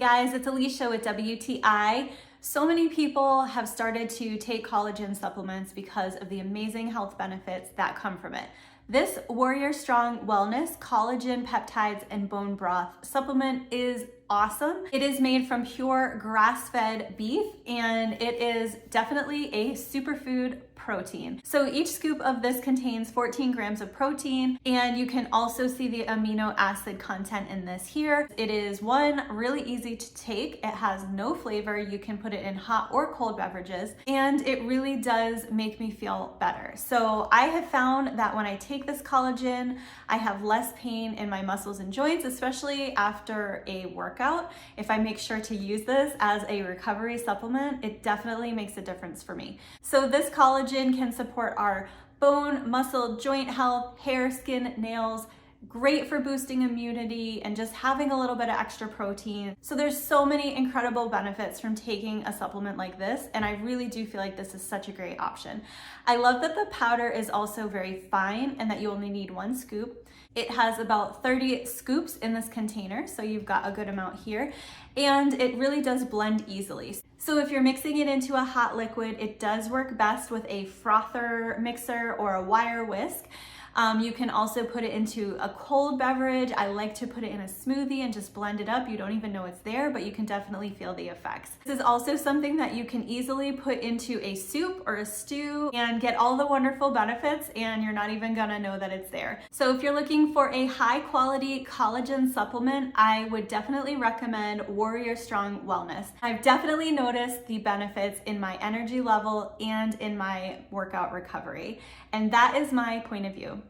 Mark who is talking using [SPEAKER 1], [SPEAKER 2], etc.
[SPEAKER 1] guys, it's Alicia with WTI. So many people have started to take collagen supplements because of the amazing health benefits that come from it. This Warrior Strong Wellness Collagen, Peptides, and Bone Broth supplement is awesome. It is made from pure grass-fed beef, and it is definitely a superfood protein. So each scoop of this contains 14 grams of protein, and you can also see the amino acid content in this here. It is really easy to take. It has no flavor. You can put it in hot or cold beverages, and it really does make me feel better. So I have found that when I take this collagen, I have less pain in my muscles and joints, especially after a workout. If I make sure to use this as a recovery supplement, it definitely makes a difference for me. So this collagen can support our bone, muscle, joint health, hair, skin, nails, great for boosting immunity and just having a little bit of extra protein. So there's so many incredible benefits from taking a supplement like this, and I really do feel like this is such a great option. I love that the powder is also very fine and that you only need 1 scoop. It has about 30 scoops in this container, so you've got a good amount here, and it really does blend easily. So if you're mixing it into a hot liquid, it does work best with a frother mixer or a wire whisk. You can also put it into a cold beverage. I like to put it in a smoothie and just blend it up. You don't even know it's there, but you can definitely feel the effects. This is also something that you can easily put into a soup or a stew and get all the wonderful benefits, and you're not even gonna know that it's there. So if you're looking for a high quality collagen supplement, I would definitely recommend Warrior Strong Wellness. I've definitely noticed the benefits in my energy level and in my workout recovery, and that is my point of view.